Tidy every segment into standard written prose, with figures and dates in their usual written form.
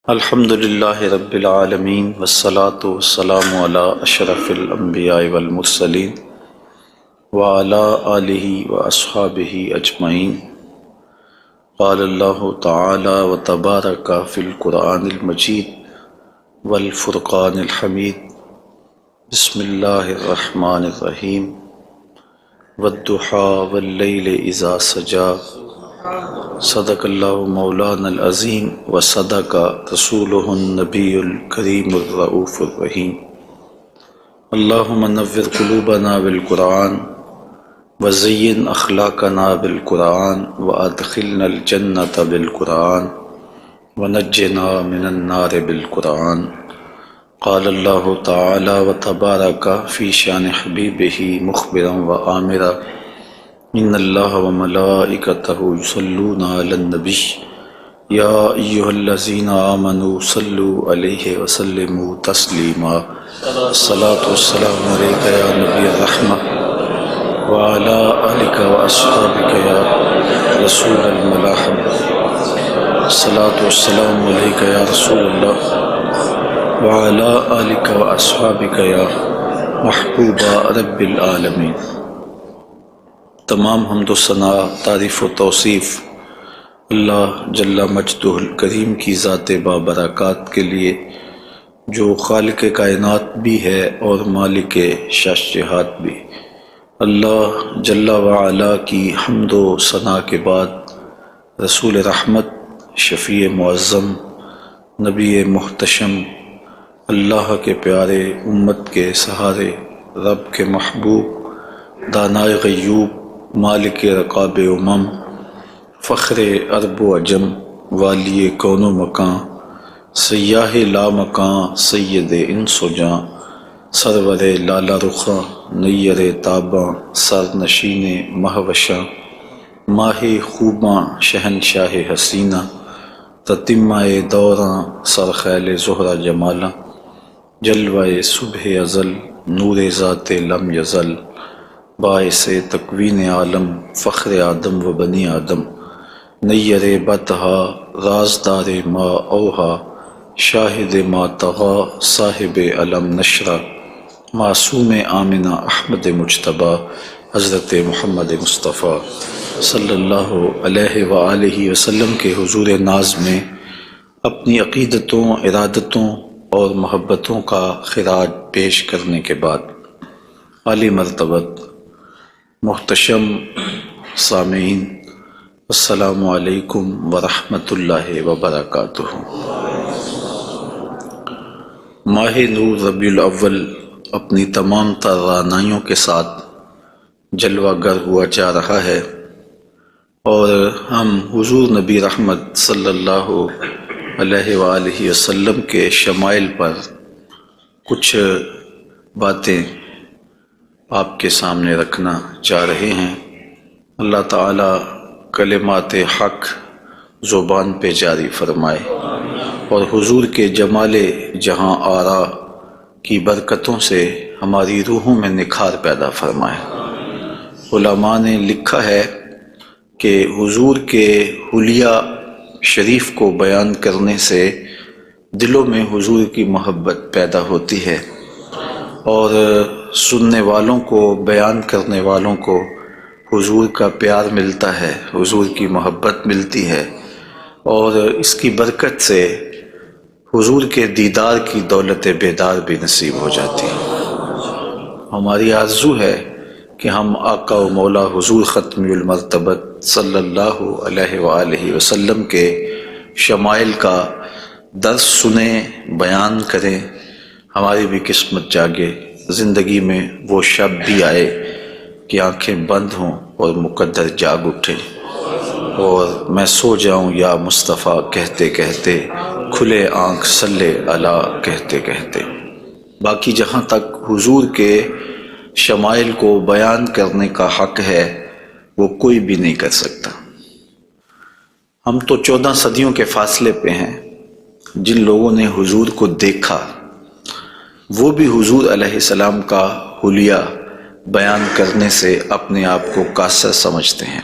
الحمد للہ رب العالمین والصلاة والسلام علی اشرف الانبیاء والمرسلین وعلی آلہ واصحابہ اجمعین۔ قال اللہ تعالی وتبارک فی القرآن المجید والفرقان الحمید۔ بسم اللہ الرحمن الرحیم۔ والضحیٰ واللیل اذا سجی۔ صدق اللہ مولانا العظیم وصدق رسولہ النبی الکریم الرؤوف الرحیم۔ اللہم نور قلوبنا بالقرآن وزین اخلاقنا بالقرآن وادخلنا الجنۃ بالقرآن ونجنا من النار بالقرآن۔ قال اللہ تعالی وتبارک فی شان حبیبہ مخبرا وآمرا ان اللہ وملائکتہ یصلون علی النبی یا ایہا الذین آمنوا صلوا علیہ وسلموا تسلیما۔ الصلاۃ والسلام علیک یا نبی الرحمہ وعلی آلک واصحابک یا رسول الملاحمہ۔ الصلاۃ والسلام علیک یا رسول اللہ وعلی آلک واصحابک یا محبوب رب العالمین۔ تمام حمد و ثناء، تعریف و توصیف اللہ جل مجدہ الکریم کی ذات بابرکات کے لیے، جو خالق کائنات بھی ہے اور مالک شاشہات بھی۔ اللہ جل وعلا کی حمد و ثناء کے بعد رسول رحمت، شفیع معظم، نبی محتشم، اللہ کے پیارے، امت کے سہارے، رب کے محبوب، دانائے غیوب، مالک رقاب امم، فخر عرب و عجم، والی کون و مکان، سیاہ لا مکان، سید انس و جاں، سرور لالا رخاں، نیر تاباں، سر نشین مہوشاں، ماہ خوباں، شہنشاہ حسینہ، تتمہ دوراں، سرخیل زہرہ جمالاں، جلوہ صبح ازل، نور ذات لم یزل، باعث تکوین عالم، فخر آدم و بنی آدم، نیر بطہا، رازدار ما اوہا، شاہد ما طغا، صاحب علم نشرہ، معصوم آمنہ احمد مجتبیٰ، حضرت محمد مصطفیٰ صلی اللہ علیہ وآلہ وسلم کے حضور ناز میں اپنی عقیدتوں، ارادتوں اور محبتوں کا خراج پیش کرنے کے بعد، عالی مرتبت محتشم سامعین، السلام علیکم ورحمۃ اللہ وبرکاتہ۔ ماہ نور ربیع الاول اپنی تمام تر رعنائیوں کے ساتھ جلوہ گر ہوا جا رہا ہے، اور ہم حضور نبی رحمت صلی اللہ علیہ وآلہ وسلم کے شمائل پر کچھ باتیں آپ کے سامنے رکھنا چاہ رہے ہیں۔ اللہ تعالیٰ کلمات حق زبان پہ جاری فرمائے، اور حضور کے جمال جہاں آرا کی برکتوں سے ہماری روحوں میں نکھار پیدا فرمائے۔ علماء نے لکھا ہے کہ حضور کے حلیہ شریف کو بیان کرنے سے دلوں میں حضور کی محبت پیدا ہوتی ہے، اور سننے والوں کو، بیان کرنے والوں کو حضور کا پیار ملتا ہے، حضور کی محبت ملتی ہے، اور اس کی برکت سے حضور کے دیدار کی دولت بیدار بھی نصیب ہو جاتی ہے۔ ہماری آرزو ہے کہ ہم آقا و مولا حضور ختم المرتبت صلی اللہ علیہ وآلہ وسلم کے شمائل کا درس سنیں، بیان کریں، ہماری بھی قسمت جاگے، زندگی میں وہ شب بھی آئے کہ آنکھیں بند ہوں اور مقدر جاگ اٹھے، اور میں سو جاؤں یا مصطفیٰ کہتے کہتے، کھلے آنکھ صلی علی کہتے کہتے۔ باقی جہاں تک حضور کے شمائل کو بیان کرنے کا حق ہے، وہ کوئی بھی نہیں کر سکتا۔ ہم تو 14 صدیوں کے فاصلے پہ ہیں۔ جن لوگوں نے حضور کو دیکھا، وہ بھی حضور علیہ السلام کا حلیہ بیان کرنے سے اپنے آپ کو قاصر سمجھتے ہیں۔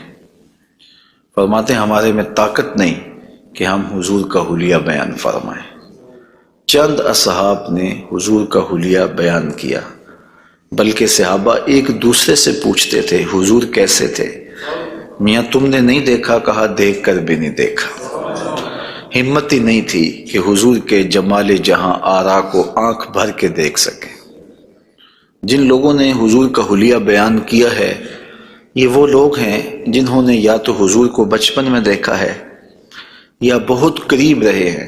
فرماتے ہیں ہمارے میں طاقت نہیں کہ ہم حضور کا حلیہ بیان فرمائیں۔ چند اصحاب نے حضور کا حلیہ بیان کیا، بلکہ صحابہ ایک دوسرے سے پوچھتے تھے حضور کیسے تھے؟ میاں تم نے نہیں دیکھا؟ کہا دیکھ کر بھی نہیں دیکھا۔ ہمت ہی نہیں تھی کہ حضور کے جمال جہاں آرا کو آنکھ بھر کے دیکھ سکیں۔ جن لوگوں نے حضور کا حلیہ بیان کیا ہے یہ وہ لوگ ہیں جنہوں نے یا تو حضور کو بچپن میں دیکھا ہے یا بہت قریب رہے ہیں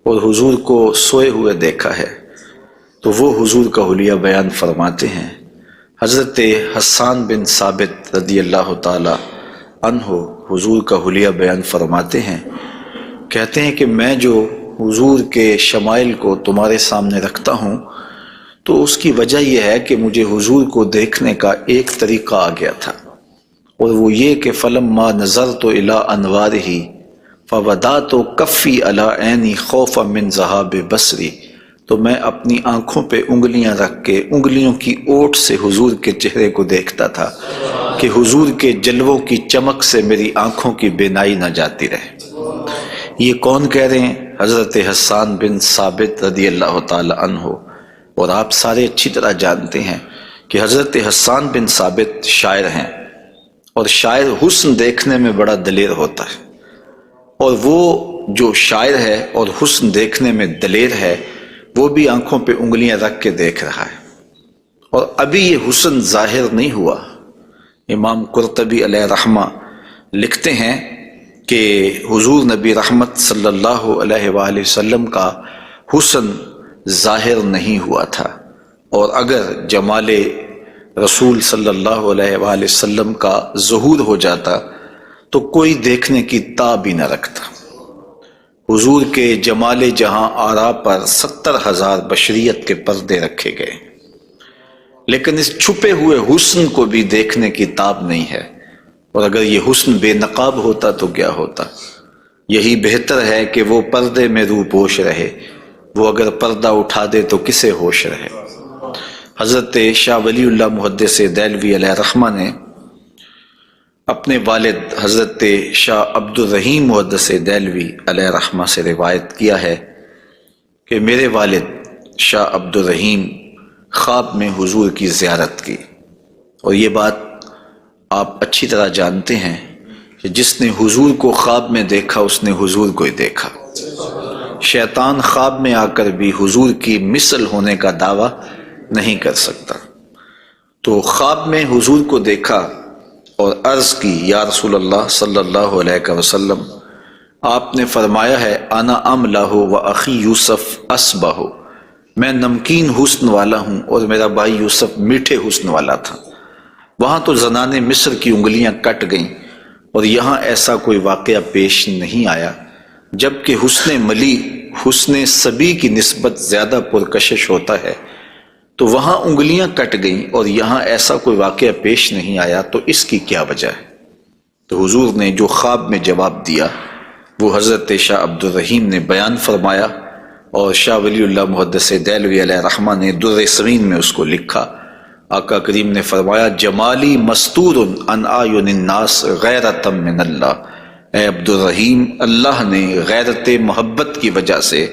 اور حضور کو سوئے ہوئے دیکھا ہے، تو وہ حضور کا حلیہ بیان فرماتے ہیں۔ حضرت حسان بن ثابت رضی اللہ تعالی عنہ حضور کا حلیہ بیان فرماتے ہیں، کہتے ہیں کہ میں جو حضور کے شمائل کو تمہارے سامنے رکھتا ہوں تو اس کی وجہ یہ ہے کہ مجھے حضور کو دیکھنے کا ایک طریقہ آ گیا تھا، اور وہ یہ کہ فلما نظرت الی انوارہ فودعت کفی علی عینی خوفا من ذہاب بصری، تو میں اپنی آنکھوں پہ انگلیاں رکھ کے انگلیوں کی اوٹ سے حضور کے چہرے کو دیکھتا تھا کہ حضور کے جلووں کی چمک سے میری آنکھوں کی بینائی نہ جاتی رہے۔ یہ کون کہہ رہے ہیں؟ حضرت حسان بن ثابت رضی اللہ تعالی عنہ۔ اور آپ سارے اچھی طرح جانتے ہیں کہ حضرت حسان بن ثابت شاعر ہیں، اور شاعر حسن دیکھنے میں بڑا دلیر ہوتا ہے، اور وہ جو شاعر ہے اور حسن دیکھنے میں دلیر ہے وہ بھی آنکھوں پہ انگلیاں رکھ کے دیکھ رہا ہے، اور ابھی یہ حسن ظاہر نہیں ہوا۔ امام قرطبی علیہ رحمہ لکھتے ہیں کہ حضور نبی رحمت صلی اللہ علیہ وآلہ وسلم کا حسن ظاہر نہیں ہوا تھا، اور اگر جمال رسول صلی اللہ علیہ وآلہ وسلم کا ظہور ہو جاتا تو کوئی دیکھنے کی تاب ہی نہ رکھتا۔ حضور کے جمال جہاں آرا پر 70,000 بشریت کے پردے رکھے گئے، لیکن اس چھپے ہوئے حسن کو بھی دیکھنے کی تاب نہیں ہے، اور اگر یہ حسن بے نقاب ہوتا تو کیا ہوتا؟ یہی بہتر ہے کہ وہ پردے میں روح پوش رہے، وہ اگر پردہ اٹھا دے تو کسے ہوش رہے۔ حضرت شاہ ولی اللہ محدث دہلوی علیہ رحمہ نے اپنے والد حضرت شاہ عبد الرحیم محدث دہلوی علیہ رحمہ سے روایت کیا ہے کہ میرے والد شاہ عبد الرحیم خواب میں حضور کی زیارت کی، اور یہ بات آپ اچھی طرح جانتے ہیں کہ جس نے حضور کو خواب میں دیکھا اس نے حضور کو ہی دیکھا۔ شیطان خواب میں آ کر بھی حضور کی مثل ہونے کا دعویٰ نہیں کر سکتا۔ تو خواب میں حضور کو دیکھا اور عرض کی یا رسول اللہ صلی اللہ علیہ وسلم، آپ نے فرمایا ہے انا املہ و اخی یوسف اسبہ، میں نمکین حسن والا ہوں اور میرا بھائی یوسف میٹھے حسن والا تھا۔ وہاں تو زنان مصر کی انگلیاں کٹ گئیں، اور یہاں ایسا کوئی واقعہ پیش نہیں آیا، جبکہ حسن ملی حسن صبی کی نسبت زیادہ پرکشش ہوتا ہے، تو وہاں انگلیاں کٹ گئیں اور یہاں ایسا کوئی واقعہ پیش نہیں آیا، تو اس کی کیا وجہ ہے؟ تو حضور نے جو خواب میں جواب دیا وہ حضرت شاہ عبد الرحیم نے بیان فرمایا، اور شاہ ولی اللہ محدث دہلوی علیہ رحمہ نے در ثمین میں اس کو لکھا۔ آقا کریم نے فرمایا جمالی مستور عن اعین الناس غیرۃ من اللہ، اے عبد الرحیم اللہ نے غیرت محبت کی وجہ سے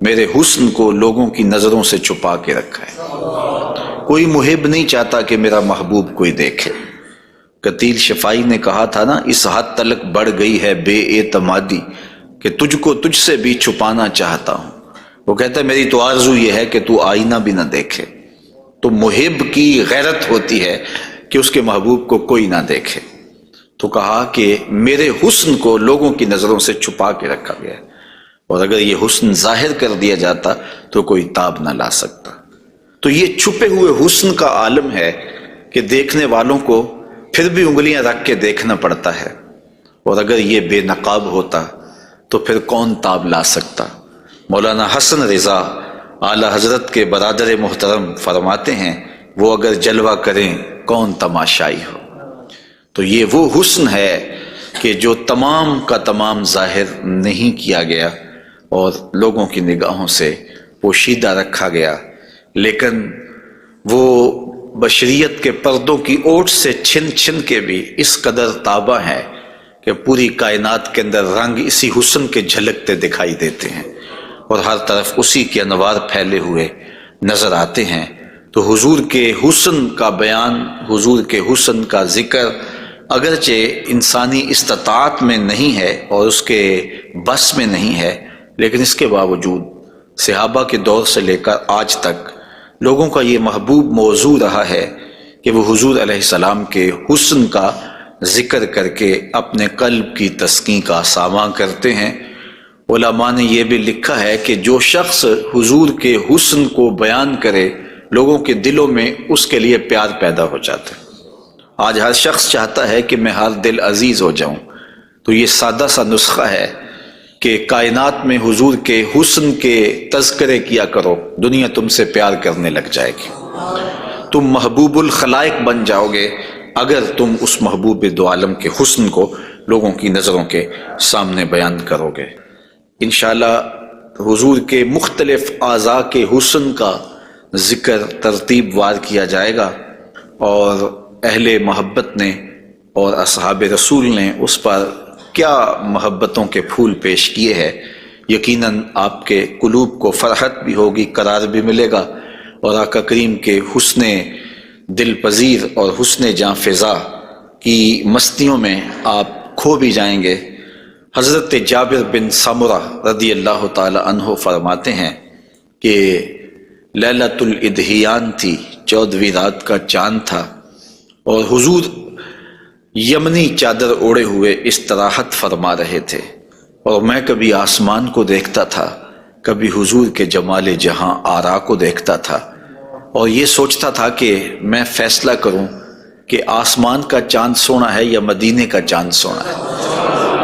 میرے حسن کو لوگوں کی نظروں سے چھپا کے رکھا ہے۔ کوئی محب نہیں چاہتا کہ میرا محبوب کوئی دیکھے۔ قتیل شفائی نے کہا تھا نا، اس حد تلک بڑھ گئی ہے بے اعتمادی کہ تجھ کو تجھ سے بھی چھپانا چاہتا ہوں۔ وہ کہتا ہے میری تو آرزو یہ ہے کہ تو آئینہ بھی نہ دیکھے۔ تو محب کی غیرت ہوتی ہے کہ اس کے محبوب کو کوئی نہ دیکھے، تو کہا کہ میرے حسن کو لوگوں کی نظروں سے چھپا کے رکھا گیا ہے، اور اگر یہ حسن ظاہر کر دیا جاتا تو کوئی تاب نہ لا سکتا۔ تو یہ چھپے ہوئے حسن کا عالم ہے کہ دیکھنے والوں کو پھر بھی انگلیاں رکھ کے دیکھنا پڑتا ہے، اور اگر یہ بے نقاب ہوتا تو پھر کون تاب لا سکتا؟ مولانا حسن رضا اعلی حضرت کے برادر محترم فرماتے ہیں وہ اگر جلوہ کریں کون تماشائی ہو۔ تو یہ وہ حسن ہے کہ جو تمام کا تمام ظاہر نہیں کیا گیا اور لوگوں کی نگاہوں سے پوشیدہ رکھا گیا، لیکن وہ بشریت کے پردوں کی اوٹ سے چھن چھن کے بھی اس قدر تابہ ہے کہ پوری کائنات کے اندر رنگ اسی حسن کے جھلکتے دکھائی دیتے ہیں، اور ہر طرف اسی کے انوار پھیلے ہوئے نظر آتے ہیں۔ تو حضور کے حسن کا بیان، حضور کے حسن کا ذکر اگرچہ انسانی استطاعت میں نہیں ہے اور اس کے بس میں نہیں ہے، لیکن اس کے باوجود صحابہ کے دور سے لے کر آج تک لوگوں کا یہ محبوب موضوع رہا ہے کہ وہ حضور علیہ السلام کے حسن کا ذکر کر کے اپنے قلب کی تسکین کا ساماں کرتے ہیں۔ علماء نے یہ بھی لکھا ہے کہ جو شخص حضور کے حسن کو بیان کرے لوگوں کے دلوں میں اس کے لیے پیار پیدا ہو جاتا ہے۔ آج ہر شخص چاہتا ہے کہ میں ہر دل عزیز ہو جاؤں، تو یہ سادہ سا نسخہ ہے کہ کائنات میں حضور کے حسن کے تذکرے کیا کرو، دنیا تم سے پیار کرنے لگ جائے گی۔ تم محبوب الخلائق بن جاؤ گے اگر تم اس محبوب دو عالم کے حسن کو لوگوں کی نظروں کے سامنے بیان کرو گے۔ انشاءاللہ حضور کے مختلف اعضاء کے حسن کا ذکر ترتیب وار کیا جائے گا، اور اہل محبت نے اور اصحاب رسول نے اس پر کیا محبتوں کے پھول پیش کیے ہیں، یقیناً آپ کے قلوب کو فرحت بھی ہوگی، قرار بھی ملے گا، اور آقا کریم کے حسن دل پذیر اور حسن جاں فضا کی مستیوں میں آپ کھو بھی جائیں گے۔ حضرت جابر بن سمرہ رضی اللہ تعالی عنہ فرماتے ہیں کہ لیلۃ الادحیان تھی، 14ویں رات کا چاند تھا، اور حضور یمنی چادر اوڑے ہوئے استراحت فرما رہے تھے، اور میں کبھی آسمان کو دیکھتا تھا، کبھی حضور کے جمال جہاں آرا کو دیکھتا تھا، اور یہ سوچتا تھا کہ میں فیصلہ کروں کہ آسمان کا چاند سونا ہے یا مدینے کا چاند سونا ہے۔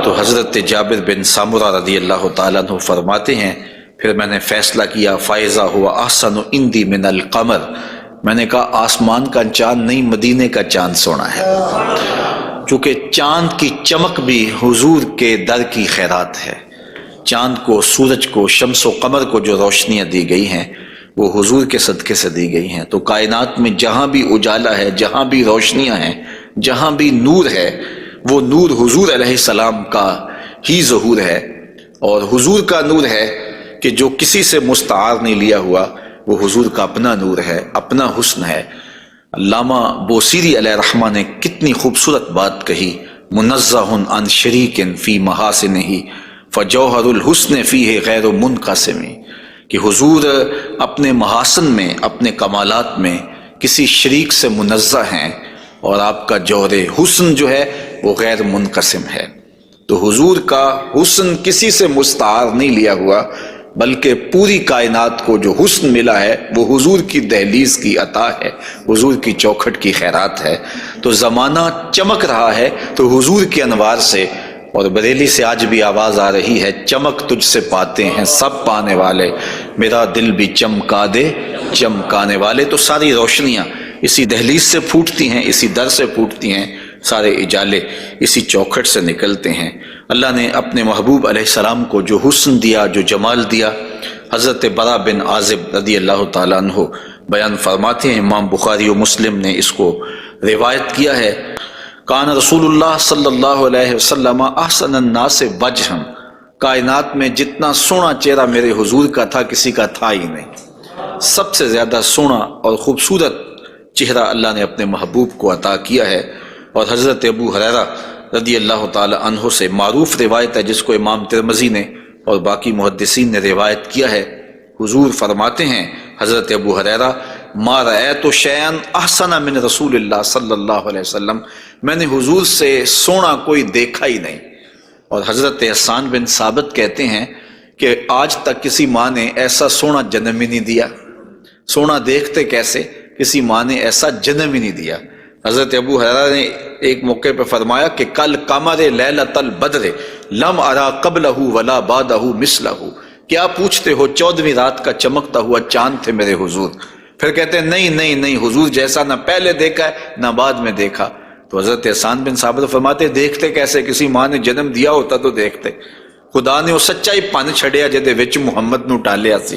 تو حضرت جابر بن سمرہ رضی اللہ تعالیٰ عنہ فرماتے ہیں پھر میں نے فیصلہ کیا فائزہ ہوا احسن عندی من القمر، میں نے کہا آسمان کا چاند نہیں مدینے کا چاند سونا ہے، چونکہ چاند کی چمک بھی حضور کے در کی خیرات ہے۔ چاند کو، سورج کو، شمس و قمر کو جو روشنیاں دی گئی ہیں وہ حضور کے صدقے سے دی گئی ہیں۔ تو کائنات میں جہاں بھی اجالا ہے، جہاں بھی روشنیاں ہیں، جہاں بھی نور ہے، وہ نور حضور علیہ السلام کا ہی ظہور ہے، اور حضور کا نور ہے کہ جو کسی سے مستعار نہیں لیا ہوا، وہ حضور کا اپنا نور ہے، اپنا حسن ہے۔ علامہ بوصیری علیہ رحمہ نے کتنی خوبصورت بات کہی، منزہ عن شریک فی محاسنہ فجوہر الحسن فیہ غیر منقسم، کہ حضور اپنے محاسن میں، اپنے کمالات میں کسی شریک سے منزہ ہیں، اور آپ کا جوہر حسن جو ہے وہ غیر منقسم ہے۔ تو حضور کا حسن کسی سے مستعار نہیں لیا ہوا، بلکہ پوری کائنات کو جو حسن ملا ہے وہ حضور کی دہلیز کی عطا ہے، حضور کی چوکھٹ کی خیرات ہے۔ تو زمانہ چمک رہا ہے تو حضور کے انوار سے، اور بریلی سے آج بھی آواز آ رہی ہے، چمک تجھ سے پاتے ہیں سب پانے والے، میرا دل بھی چمکا دے چمکانے والے۔ تو ساری روشنیاں اسی دہلیز سے پھوٹتی ہیں، اسی در سے پھوٹتی ہیں، سارے اجالے اسی چوکھٹ سے نکلتے ہیں۔ اللہ نے اپنے محبوب علیہ السلام کو جو حسن دیا، جو جمال دیا، حضرت برا بن عازب رضی اللہ تعالیٰ عنہ بیان فرماتے ہیں، امام بخاری و مسلم نے اس کو روایت کیا ہے، کان رسول اللہ صلی اللہ علیہ وسلم احسن الناس وجہا، کائنات میں جتنا سونا چہرہ میرے حضور کا تھا کسی کا تھا ہی نہیں، سب سے زیادہ سونا اور خوبصورت چہرہ اللہ نے اپنے محبوب کو عطا کیا ہے۔ اور حضرت ابو ہریرہ رضی اللہ تعالی عنہ سے معروف روایت ہے جس کو امام ترمذی نے اور باقی محدثین نے روایت کیا ہے، حضور فرماتے ہیں حضرت ابو ہریرہ، ما رأیت شیئا احسن من رسول اللہ صلی اللہ علیہ وسلم، میں نے حضور سے سونا کوئی دیکھا ہی نہیں۔ اور حضرت حسان بن ثابت کہتے ہیں کہ آج تک کسی ماں نے ایسا سونا جنم ہی نہیں دیا، سونا دیکھتے کیسے، کسی ماں نے ایسا جنم ہی نہیں دیا۔ حضرت ابو ہریرہ نے ایک موقع پہ فرمایا کہ کل قمر لیلۃ البدر لم ارا قبلہ ولا بعدہ مثلہ، کیا پوچھتے ہو 14ویں رات کا چمکتا ہوا چاند تھے میرے حضور؟ پھر کہتے ہیں نہیں نہیں نہیں، حضور جیسا نہ پہلے دیکھا ہے نہ بعد میں دیکھا۔ تو حضرت حسان بن ثابت فرماتے دیکھتے کیسے، کسی ماں نے جنم دیا ہوتا تو دیکھتے۔ خدا نے وہ سچا ہی پن چھڑیا جدے وچ محمد نو ٹالیا سی،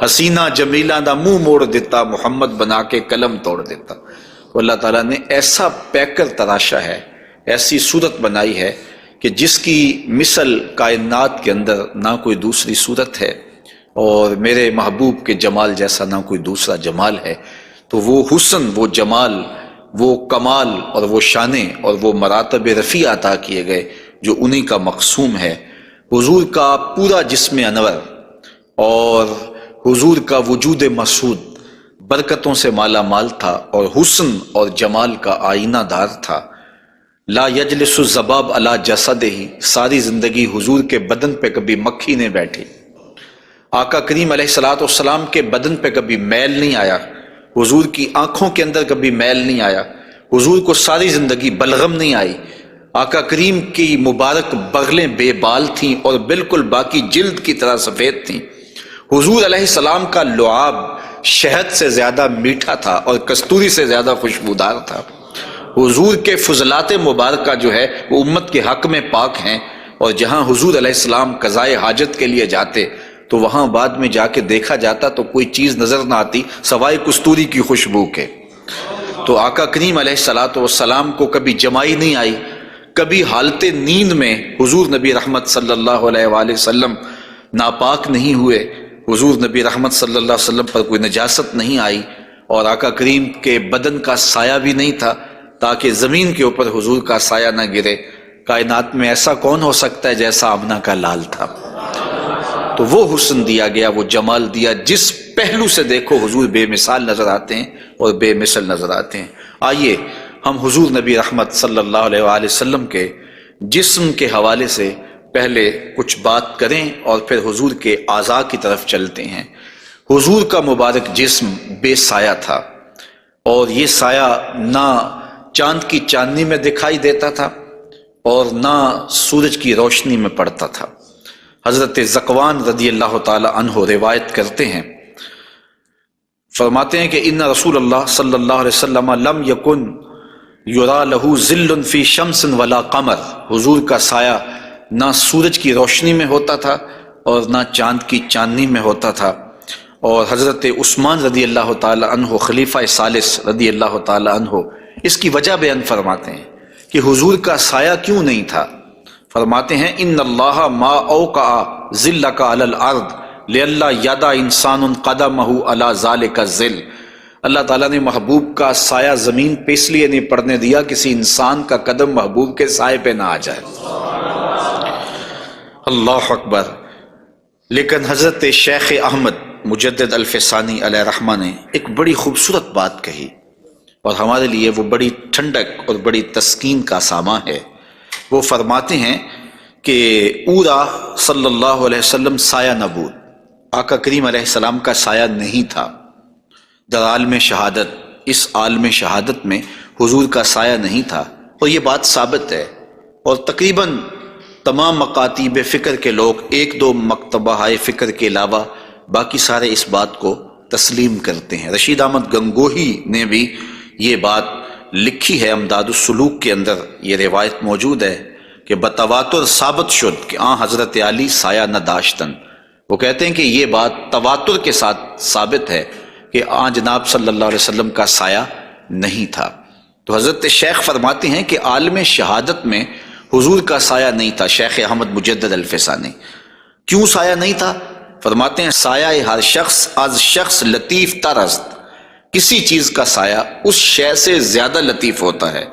حسینہ جمیلہ دا منہ موڑ دیتا، محمد بنا کے قلم توڑ دیتا۔ تو اللہ تعالیٰ نے ایسا پیکر تراشا ہے، ایسی صورت بنائی ہے کہ جس کی مثل کائنات کے اندر نہ کوئی دوسری صورت ہے۔ اور میرے محبوب کے جمال جیسا نہ کوئی دوسرا جمال ہے۔ تو وہ حسن، وہ جمال، وہ کمال اور وہ شانیں اور وہ مراتب رفیع عطا کیے گئے جو انہی کا مقسوم ہے۔ حضور کا پورا جسم انور اور حضور کا وجود مسعود برکتوں سے مالا مال تھا اور حسن اور جمال کا آئینہ دار تھا۔ لا یجلس الذباب علی جسدہ، ساری زندگی حضور کے بدن پہ کبھی مکھی نہیں بیٹھی۔ آقا کریم علیہ الصلوۃ والسلام کے بدن پہ کبھی میل نہیں آیا، حضور کی آنکھوں کے اندر کبھی میل نہیں آیا، حضور کو ساری زندگی بلغم نہیں آئی۔ آقا کریم کی مبارک بغلیں بے بال تھیں اور بالکل باقی جلد کی طرح سفید تھیں۔ حضور علیہ السلام کا لعاب شہد سے زیادہ میٹھا تھا اور کستوری سے زیادہ خوشبودار تھا۔ حضور کے فضلات مبارکہ جو ہے وہ امت کے حق میں پاک ہیں، اور جہاں حضور علیہ السلام قضائے حاجت کے لیے جاتے تو وہاں بعد میں جا کے دیکھا جاتا تو کوئی چیز نظر نہ آتی سوائے کستوری کی خوشبو کے۔ تو آقا کریم علیہ الصلوۃ والسلام کو کبھی جمائی نہیں آئی، کبھی حالت نیند میں حضور نبی رحمت صلی اللہ علیہ وآلہ وسلم ناپاک نہیں ہوئے، حضور نبی رحمت صلی اللہ علیہ وسلم پر کوئی نجاست نہیں آئی، اور آقا کریم کے بدن کا سایہ بھی نہیں تھا تاکہ زمین کے اوپر حضور کا سایہ نہ گرے۔ کائنات میں ایسا کون ہو سکتا ہے جیسا آمنہ کا لال تھا؟ تو وہ حسن دیا گیا، وہ جمال دیا، جس پہلو سے دیکھو حضور بے مثال نظر آتے ہیں اور بے مثل نظر آتے ہیں۔ آئیے ہم حضور نبی رحمت صلی اللہ علیہ وآلہ وسلم کے جسم کے حوالے سے پہلے کچھ بات کریں اور پھر حضور کے اعضاء کی طرف چلتے ہیں۔ حضور کا مبارک جسم بے سایہ تھا، اور یہ سایہ نہ چاند کی چاندنی میں دکھائی دیتا تھا اور نہ سورج کی روشنی میں پڑتا تھا۔ حضرت ذکوان رضی اللہ تعالی عنہ روایت کرتے ہیں، فرماتے ہیں کہ ان رسول اللہ صلی اللہ علیہ وسلم لم یکن یرا لہ ظل فی شمس ولا قمر، حضور کا سایہ نہ سورج کی روشنی میں ہوتا تھا اور نہ چاند کی چاندنی میں ہوتا تھا۔ اور حضرت عثمان رضی اللہ تعالی عنہ خلیفہ ثالث رضی اللہ تعالی عنہ اس کی وجہ بیان فرماتے ہیں کہ حضور کا سایہ کیوں نہیں تھا۔ فرماتے ہیں ان اللہ ما اوقع ظلک علی الارض لئلا یدع انسان قدمہ علی ذلک الظل، اللہ تعالیٰ نے محبوب کا سایہ زمین پہ اس لیے نہیں پڑنے دیا کسی انسان کا قدم محبوب کے سائے پہ نہ آ جائے۔ اللہ اکبر۔ لیکن حضرت شیخ احمد مجدد الفسانی علیہ رحمہ نے ایک بڑی خوبصورت بات کہی، اور ہمارے لیے وہ بڑی ٹھنڈک اور بڑی تسکین کا سامان ہے۔ وہ فرماتے ہیں کہ اورا صلی اللہ علیہ وسلم سایہ نبود، آقا کریم علیہ السلام کا سایہ نہیں تھا۔ در عالم شہادت، اس عالم شہادت میں حضور کا سایہ نہیں تھا، اور یہ بات ثابت ہے، اور تقریباً تمام مکاتیب فکر کے لوگ، ایک دو مکتبہ فکر کے علاوہ باقی سارے اس بات کو تسلیم کرتے ہیں۔ رشید احمد گنگوہی نے بھی یہ بات لکھی ہے، امداد السلوک کے اندر یہ روایت موجود ہے کہ بتواتر ثابت شد کہ حضرت علی سایہ نہ داشتن۔ وہ کہتے ہیں کہ یہ بات تواتر کے ساتھ ثابت ہے کہ جناب صلی اللہ علیہ وسلم کا سایہ نہیں تھا۔ تو حضرت شیخ فرماتے ہیں کہ عالم شہادت میں حضور کا سایہ نہیں تھا۔ شیخ احمد مجدد الفسانی، کیوں سایہ نہیں تھا؟ فرماتے ہیں سایہ ہر شخص از شخص لطیف تر است، کسی چیز کا سایہ اس شے سے زیادہ لطیف ہوتا ہے،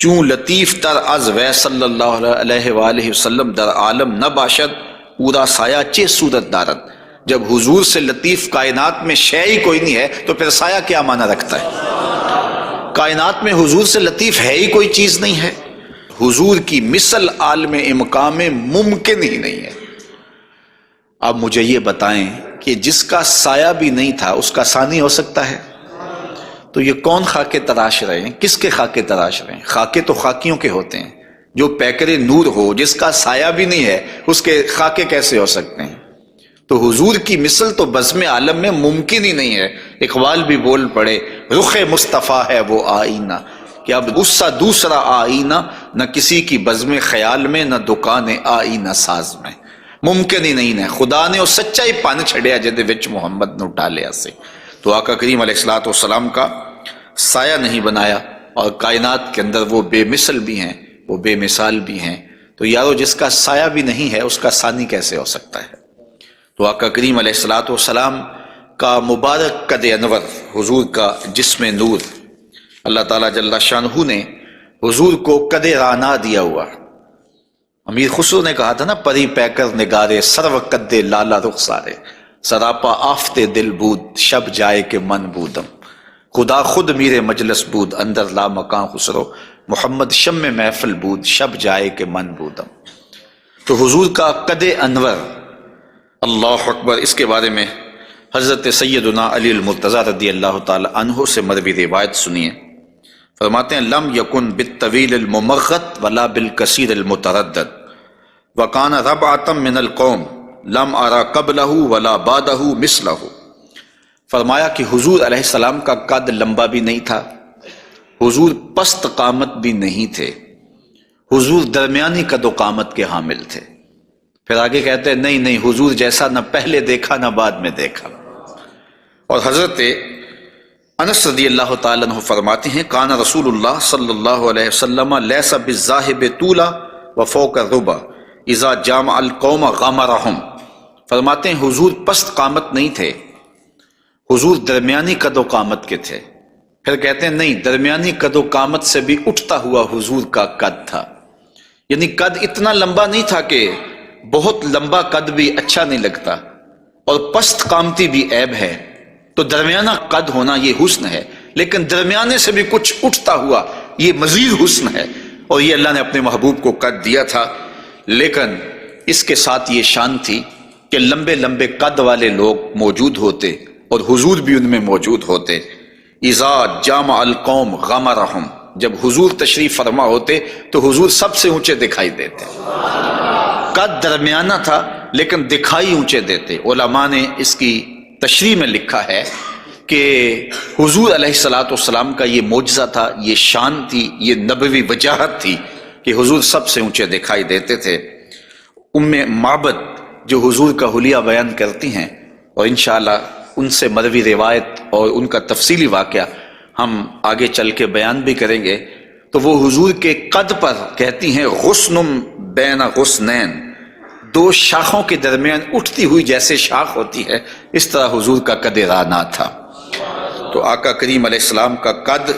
چون لطیف تر از وے صلی اللہ علیہ وآلہ وسلم در عالم نہ باشد پورا سایہ چے صورت دارت۔ جب حضور سے لطیف کائنات میں شے ہی کوئی نہیں ہے تو پھر سایہ کیا معنی رکھتا ہے؟ کائنات میں حضور سے لطیف ہے ہی کوئی چیز نہیں ہے، حضور کی مثل عالم مقام میں ممکن ہی نہیں ہے۔ اب مجھے یہ بتائیں کہ جس کا سایہ بھی نہیں تھا اس کا ثانی ہو سکتا ہے؟ تو یہ کون خاکے تراش رہے ہیں؟ کس کے خاکے تراش رہے ہیں؟ خاکے تو خاکیوں کے ہوتے ہیں۔ جو پیکر نور ہو، جس کا سایہ بھی نہیں ہے، اس کے خاکے کیسے ہو سکتے ہیں؟ تو حضور کی مثل تو بزم عالم میں ممکن ہی نہیں ہے۔ اقبال بھی بول پڑے رخ مصطفیٰ ہے وہ آئینہ، کہ اب اس سا دوسرا آئینہ نہ کسی کی بزم خیال میں، نہ دکان آئینہ ساز میں، ممکن ہی نہیں ہے۔ خدا نے وہ سچائی پان چھڑیا جدے وچ محمد نو ڈالیا سے۔ تو آقا کریم علیہ الصلوۃ والسلام کا سایہ نہیں بنایا، اور کائنات کے اندر وہ بے مثل بھی ہیں، وہ بے مثال بھی ہیں۔ تو یارو جس کا سایہ بھی نہیں ہے اس کا ثانی کیسے ہو سکتا ہے؟ تو آقا کریم علیہ الصلوۃ والسلام کا مبارک قد انور، حضور کا جسم نور، اللہ تعالیٰ جل شانہ نے حضور کو قد رانا دیا ہوا۔ امیر خسرو نے کہا تھا نا، پری پیکر نگارے سرو قد لالا رخسارے، سراپا آفت دل بود شب جائے کہ من بودم، خدا خود میرے مجلس بود اندر لا مکان خسرو، محمد شم محفل بود شب جائے کہ من بودم۔ تو حضور کا قد انور، اللہ اکبر، اس کے بارے میں حضرت سیدنا علی المرتضیٰ رضی اللہ تعالی عنہ سے مروی روایت سنیے۔ فرماتے ہیں لم یکن بالطویل الممغط ولا بالکثیر المتردد وکان ربعۃ من القوم لم ارى قبلہ ولا بعدہ مثلہ۔ فرمایا کہ حضور علیہ السلام کا قد لمبا بھی نہیں تھا، حضور پست قامت بھی نہیں تھے، حضور درمیانی قد و قامت کے حامل تھے۔ پھر آگے کہتے ہیں نہیں حضور جیسا نہ پہلے دیکھا نہ بعد میں دیکھا۔ اور حضرت انس رضی اللہ تعالیٰ عنہ فرماتے ہیں کان رسول اللہ صلی اللہ علیہ وسلم لیس بالذاہب طولا وفوق الربا اذا جامع القوم غمرہم۔ فرماتے ہیں حضور پست قامت نہیں تھے، حضور درمیانی قد و قامت کے تھے۔ پھر کہتے ہیں نہیں، درمیانی قد و قامت سے بھی اٹھتا ہوا حضور کا قد تھا، یعنی قد اتنا لمبا نہیں تھا کہ بہت لمبا قد بھی اچھا نہیں لگتا اور پست قامتی بھی عیب ہے، تو درمیانہ قد ہونا یہ حسن ہے، لیکن درمیانے سے بھی کچھ اٹھتا ہوا یہ مزید حسن ہے، اور یہ اللہ نے اپنے محبوب کو قد دیا تھا۔ لیکن اس کے ساتھ یہ شان تھی کہ لمبے لمبے قد والے لوگ موجود ہوتے اور حضور بھی ان میں موجود ہوتے۔ اذا جامع القوم غمرہم، جب حضور تشریف فرما ہوتے تو حضور سب سے اونچے دکھائی دیتے، قد درمیانہ تھا لیکن دکھائی اونچے دیتے۔ علماء نے اس کی تشریح میں لکھا ہے کہ حضور علیہ الصلوۃ والسلام کا یہ معجزہ تھا، یہ شان تھی، یہ نبوی وجاہت تھی کہ حضور سب سے اونچے دکھائی دیتے تھے۔ ام معبد جو حضور کا حلیہ بیان کرتی ہیں، اور انشاءاللہ ان سے مروی روایت اور ان کا تفصیلی واقعہ ہم آگے چل کے بیان بھی کریں گے، تو وہ حضور کے قد پر کہتی ہیں غصن بین غصنین، دو شاخوں کے درمیان اٹھتی ہوئی جیسے شاخ ہوتی ہے، اس طرح حضور کا قد رانا تھا۔ تو آقا کریم علیہ السلام کا قد،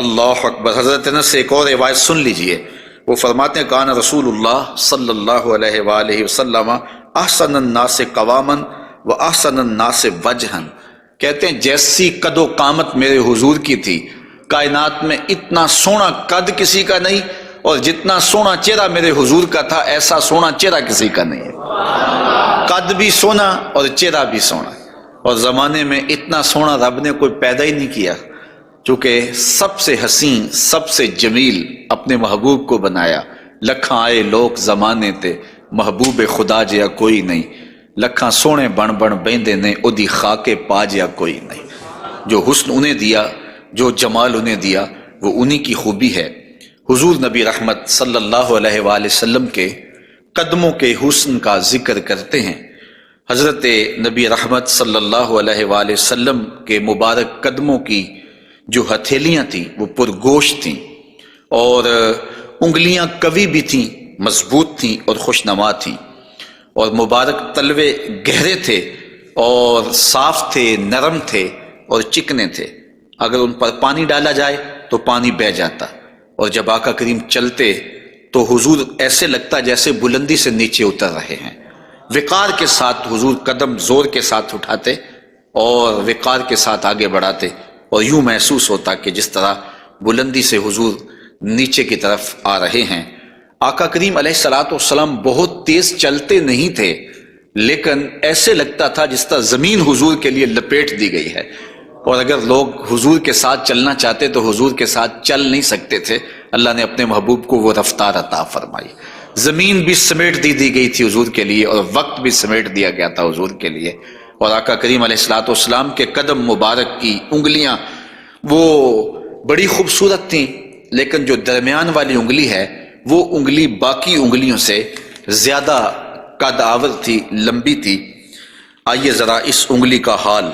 اللہ اکبر۔ حضرت انس سے ایک اور روایت سن لیجئے، وہ فرماتے ہیں کان رسول اللہ صلی اللہ علیہ وآلہ وسلم احسن الناس قواما و احسن الناس وجہا، کہتے ہیں جیسی قد و قامت میرے حضور کی تھی، کائنات میں اتنا سونا قد کسی کا نہیں، اور جتنا سونا چہرہ میرے حضور کا تھا ایسا سونا چہرہ کسی کا نہیں ہے۔ قد بھی سونا اور چہرہ بھی سونا، اور زمانے میں اتنا سونا رب نے کوئی پیدا ہی نہیں کیا، چونکہ سب سے حسین سب سے جمیل اپنے محبوب کو بنایا۔ لکھاں آئے لوگ زمانے تے محبوب خدا جیا کوئی نہیں، لکھاں سونے بن بن بیندے نے اودی خاکے پا جیا کوئی نہیں۔ جو حسن انہیں دیا، جو جمال انہیں دیا، وہ انہی کی خوبی ہے۔ حضور نبی رحمت صلی اللہ علیہ وآلہ وسلم کے قدموں کے حسن کا ذکر کرتے ہیں۔ حضرت نبی رحمت صلی اللہ علیہ وآلہ وسلم کے مبارک قدموں کی جو ہتھیلیاں تھیں وہ پرگوشت تھیں، اور انگلیاں قوی بھی تھیں، مضبوط تھیں اور خوشنما تھیں، اور مبارک تلوے گہرے تھے اور صاف تھے، نرم تھے اور چکنے تھے۔ اگر ان پر پانی ڈالا جائے تو پانی بہہ جاتا، اور جب آقا کریم چلتے تو حضور ایسے لگتا جیسے بلندی سے نیچے اتر رہے ہیں۔ وقار کے ساتھ حضور قدم زور کے ساتھ اٹھاتے اور وقار کے ساتھ آگے بڑھاتے، اور یوں محسوس ہوتا کہ جس طرح بلندی سے حضور نیچے کی طرف آ رہے ہیں۔ آقا کریم علیہ الصلوۃ والسلام بہت تیز چلتے نہیں تھے، لیکن ایسے لگتا تھا جس طرح زمین حضور کے لیے لپیٹ دی گئی ہے، اور اگر لوگ حضور کے ساتھ چلنا چاہتے تو حضور کے ساتھ چل نہیں سکتے تھے۔ اللہ نے اپنے محبوب کو وہ رفتار عطا فرمائی، زمین بھی سمیٹ دی گئی تھی حضور کے لیے، اور وقت بھی سمیٹ دیا گیا تھا حضور کے لیے۔ اور آقا کریم علیہ الصلوۃ والسلام کے قدم مبارک کی انگلیاں وہ بڑی خوبصورت تھیں، لیکن جو درمیان والی انگلی ہے وہ انگلی باقی انگلیوں سے زیادہ قد آور تھی، لمبی تھی۔ آئیے ذرا اس انگلی کا حال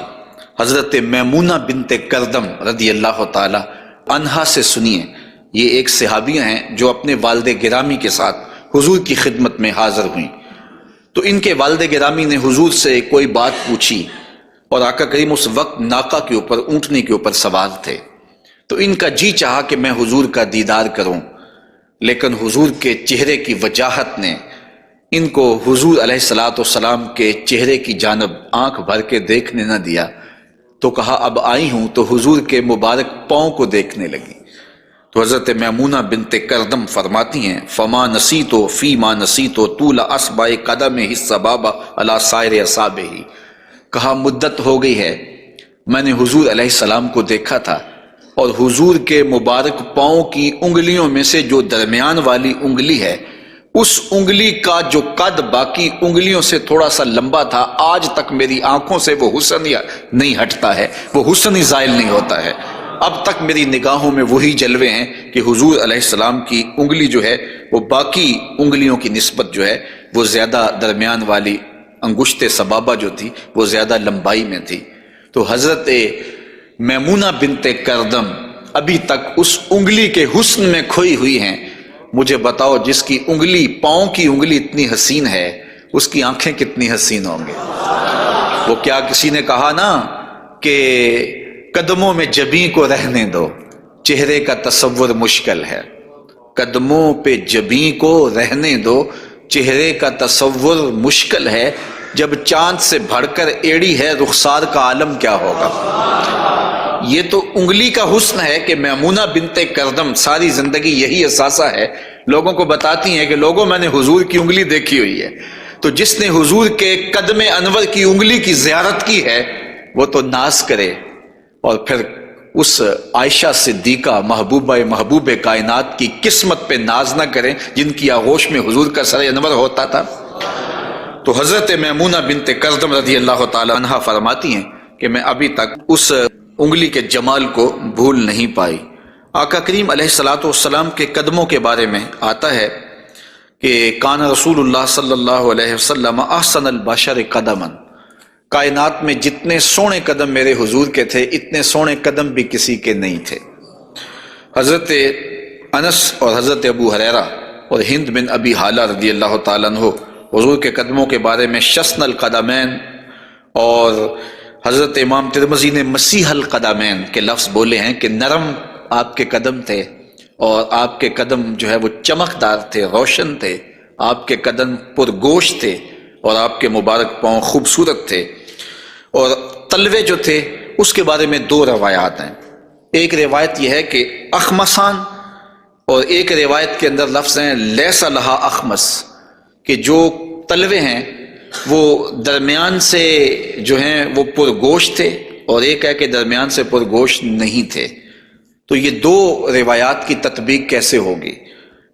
حضرت میمونہ بنت کردم رضی اللہ تعالی عنہا سے سنیے۔ یہ ایک صحابیہ ہیں جو اپنے والد گرامی کے ساتھ حضور کی خدمت میں حاضر ہوئیں۔ تو ان کے والد گرامی نے حضور سے کوئی بات پوچھی، اور آقا کریم اس وقت ناقہ کے اوپر، اونٹنی کے اوپر سوار تھے، تو ان کا جی چاہا کہ میں حضور کا دیدار کروں، لیکن حضور کے چہرے کی وجاہت نے ان کو حضور علیہ الصلوۃ والسلام کے چہرے کی جانب آنکھ بھر کے دیکھنے نہ دیا، تو کہا اب آئی ہوں تو حضور کے مبارک پاؤں کو دیکھنے لگی۔ تو حضرت میمونہ بنت کردم فرماتی ہیں فما نسیتو فی ما نسیتو طول اصبع قدمہ السبابہ علی سائر اصابعہ، کہا مدت ہو گئی ہے میں نے حضور علیہ السلام کو دیکھا تھا، اور حضور کے مبارک پاؤں کی انگلیوں میں سے جو درمیان والی انگلی ہے، اس انگلی کا جو قد باقی انگلیوں سے تھوڑا سا لمبا تھا، آج تک میری آنکھوں سے وہ حسن نہیں ہٹتا ہے، وہ حسن ہی زائل نہیں ہوتا ہے۔ اب تک میری نگاہوں میں وہی جلوے ہیں کہ حضور علیہ السلام کی انگلی جو ہے وہ باقی انگلیوں کی نسبت جو ہے وہ زیادہ درمیان والی انگشت سبابہ جو تھی وہ زیادہ لمبائی میں تھی۔ تو حضرت میمونہ بنت کردم ابھی تک اس انگلی کے حسن میں کھوئی ہوئی ہیں۔ مجھے بتاؤ جس کی انگلی، پاؤں کی انگلی اتنی حسین ہے، اس کی آنکھیں کتنی حسین ہوں گے۔ وہ کیا کسی نے کہا نا کہ قدموں میں جبیں کو رہنے دو، چہرے کا تصور مشکل ہے۔ قدموں پہ جبیں کو رہنے دو، چہرے کا تصور مشکل ہے، جب چاند سے بڑھ کر ایڑی ہے رخسار کا عالم کیا ہوگا۔ یہ تو انگلی کا حسن ہے کہ میمونہ بنت کردم ساری زندگی یہی احساسہ ہے، لوگوں کو بتاتی ہیں کہ لوگوں میں نے حضور کی انگلی دیکھی ہوئی ہے۔ تو جس نے حضور کے قدم انور کی انگلی کی زیارت کی ہے وہ تو ناز کرے، اور پھر اس عائشہ صدیقہ محبوب کائنات کی قسمت پہ ناز نہ کریں جن کی آغوش میں حضور کا سر انور ہوتا تھا۔ تو حضرت میمونہ بنت کردم رضی اللہ تعالی عنہا فرماتی ہیں کہ میں ابھی تک اس انگلی کے جمال کو بھول نہیں پائی۔ آقا کریم علیہ الصلوۃ والسلام کے قدموں کے بارے میں آتا ہے کہ کان رسول اللہ صلی اللہ علیہ وسلم احسن البشر قدما، کائنات میں جتنے سونے قدم میرے حضور کے تھے اتنے سونے قدم بھی کسی کے نہیں تھے۔ حضرت انس اور حضرت ابو ہریرہ اور ہند بن ابی حالہ رضی اللہ تعالیٰ عنہ حضور کے قدموں کے بارے میں شسن القدمین، اور حضرت امام ترمذی نے مسیح القدمین کے لفظ بولے ہیں کہ نرم آپ کے قدم تھے، اور آپ کے قدم جو ہے وہ چمکدار تھے، روشن تھے، آپ کے قدم پرگوشت تھے، اور آپ کے مبارک پاؤں خوبصورت تھے۔ اور تلوے جو تھے اس کے بارے میں دو روایات ہیں، ایک روایت یہ ہے کہ اخمسان، اور ایک روایت کے اندر لفظ ہیں لیس لہا اخمس، کہ جو تلوے ہیں وہ درمیان سے جو ہیں وہ پرگوشت تھے، اور ایک ہے کہ درمیان سے پرگوشت نہیں تھے۔ تو یہ دو روایات کی تطبیق کیسے ہوگی؟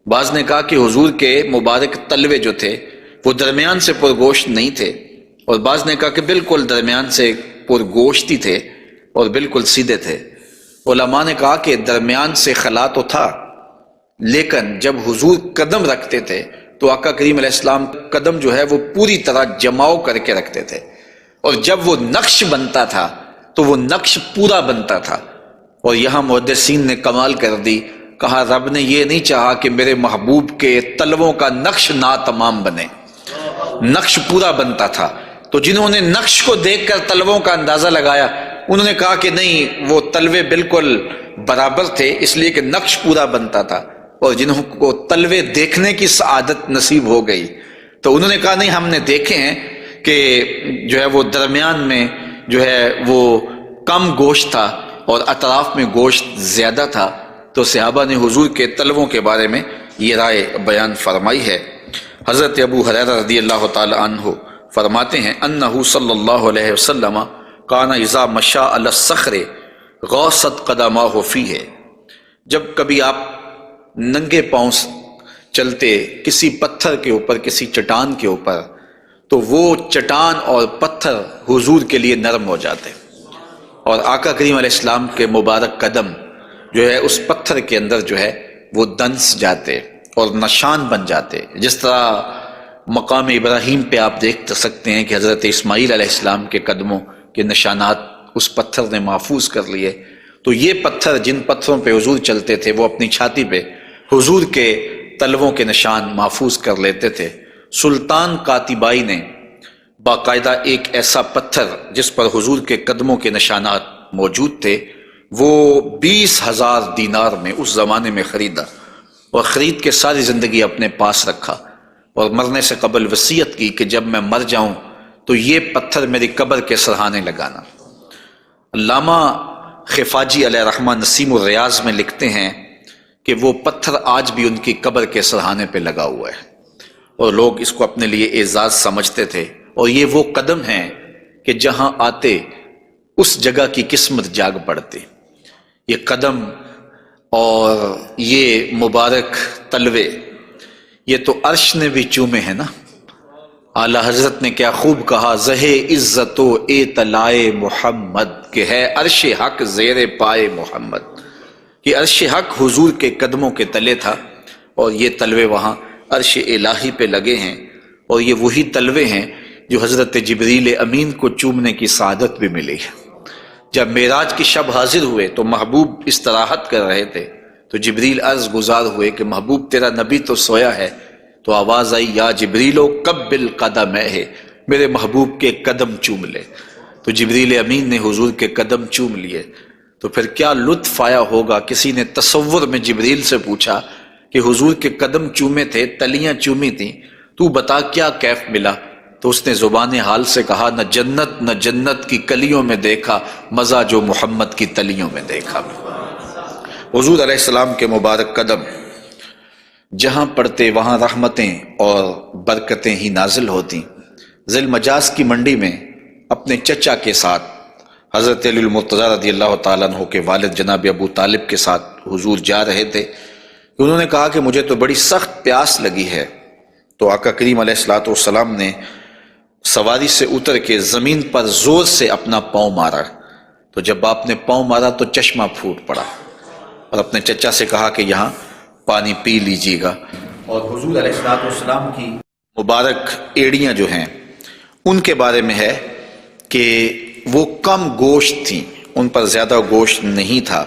بعض نے کہا کہ حضور کے مبارک تلوے جو تھے وہ درمیان سے پرگوشت نہیں تھے، اور بعض نے کہا کہ بالکل درمیان سے پرگوشت ہی تھے اور بالکل سیدھے تھے۔ علماء نے کہا کہ درمیان سے خلا تو تھا، لیکن جب حضور قدم رکھتے تھے تو آقا کریم علیہ السلام قدم جو ہے وہ پوری طرح جماؤ کر کے رکھتے تھے، اور جب وہ نقش بنتا تھا تو وہ نقش پورا بنتا تھا۔ اور یہاں محدثین نے کمال کر دی، کہا رب نے یہ نہیں چاہا کہ میرے محبوب کے تلووں کا نقش ناتمام بنے، نقش پورا بنتا تھا۔ تو جنہوں نے نقش کو دیکھ کر تلووں کا اندازہ لگایا انہوں نے کہا کہ نہیں، وہ تلوے بالکل برابر تھے اس لیے کہ نقش پورا بنتا تھا، اور جنہوں کو تلوے دیکھنے کی سعادت نصیب ہو گئی تو انہوں نے کہا نہیں، ہم نے دیکھے ہیں کہ جو ہے وہ درمیان میں جو ہے وہ کم گوشت تھا اور اطراف میں گوشت زیادہ تھا۔ تو صحابہ نے حضور کے تلووں کے بارے میں یہ رائے بیان فرمائی ہے۔ حضرت ابو ہریرہ رضی اللہ تعالی عنہ فرماتے ہیں انہ صلی اللہ علیہ وسلم کان اذا مشى علی الصخر غاصت قدماہ فیہ، جب کبھی آپ ننگے پاؤں چلتے کسی پتھر کے اوپر، کسی چٹان کے اوپر، تو وہ چٹان اور پتھر حضور کے لیے نرم ہو جاتے، اور آقا کریم علیہ السلام کے مبارک قدم جو ہے اس پتھر کے اندر جو ہے وہ دنس جاتے اور نشان بن جاتے۔ جس طرح مقام ابراہیم پہ آپ دیکھ سکتے ہیں کہ حضرت اسماعیل علیہ السلام کے قدموں کے نشانات اس پتھر نے محفوظ کر لیے، تو یہ پتھر جن پتھروں پہ حضور چلتے تھے وہ اپنی چھاتی پہ حضور کے تلووں کے نشان محفوظ کر لیتے تھے۔ سلطان قاتبائی نے باقاعدہ ایک ایسا پتھر جس پر حضور کے قدموں کے نشانات موجود تھے وہ 20,000 دینار میں اس زمانے میں خریدا، اور خرید کے ساری زندگی اپنے پاس رکھا، اور مرنے سے قبل وصیت کی کہ جب میں مر جاؤں تو یہ پتھر میری قبر کے سرہانے لگانا۔ علامہ خفاجی علیہ رحمہ نسیم الریاض میں لکھتے ہیں کہ وہ پتھر آج بھی ان کی قبر کے سرہانے پہ لگا ہوا ہے، اور لوگ اس کو اپنے لیے اعزاز سمجھتے تھے، اور یہ وہ قدم ہیں کہ جہاں آتے اس جگہ کی قسمت جاگ پڑتی۔ یہ قدم اور یہ مبارک تلوے یہ تو عرش نے بھی چومے ہیں نا۔ اعلی حضرت نے کیا خوب کہا، زہے عزت و اطلاع محمد، کہ ہے عرش حق زیر پائے محمد، کہ عرش حق حضور کے قدموں کے تلے تھا، اور یہ تلوے وہاں عرش الہی پہ لگے ہیں، اور یہ وہی تلوے ہیں جو حضرت جبریل امین کو چومنے کی سعادت بھی ملی ہے۔ جب معراج کی شب حاضر ہوئے تو محبوب استراحت کر رہے تھے، تو جبریل عرض گزار ہوئے کہ محبوب تیرا نبی تو سویا ہے، تو آواز آئی یا جبریلو قبل قدمہ، میرے محبوب کے قدم چوم لے۔ تو جبریل امین نے حضور کے قدم چوم لیے، تو پھر کیا لطف آیا ہوگا۔ کسی نے تصور میں جبریل سے پوچھا کہ حضور کے قدم چومے تھے، تلیاں چومی تھیں، تو بتا کیا کیف ملا؟ تو اس نے زبان حال سے کہا، نہ جنت نہ جنت کی کلیوں میں دیکھا مزہ جو محمد کی تلیوں میں دیکھا۔ حضور علیہ السلام کے مبارک قدم جہاں پڑتے وہاں رحمتیں اور برکتیں ہی نازل ہوتی۔ ذی المجاز کی منڈی میں اپنے چچا کے ساتھ حضرت علی المرتضیٰ رضی اللہ تعالیٰ عنہ کے والد جناب ابو طالب کے ساتھ حضور جا رہے تھے، انہوں نے کہا کہ مجھے تو بڑی سخت پیاس لگی ہے۔ تو آقا کریم علیہ الصلوۃ والسلام نے سواری سے اتر کے زمین پر زور سے اپنا پاؤں مارا، تو جب آپ نے پاؤں مارا تو چشمہ پھوٹ پڑا، اور اپنے چچا سے کہا کہ یہاں پانی پی لیجیے گا۔ اور حضور علیہ الصلوۃ والسلام کی مبارک ایڑیاں جو ہیں ان کے بارے میں ہے کہ وہ کم گوشت تھیں، ان پر زیادہ گوشت نہیں تھا،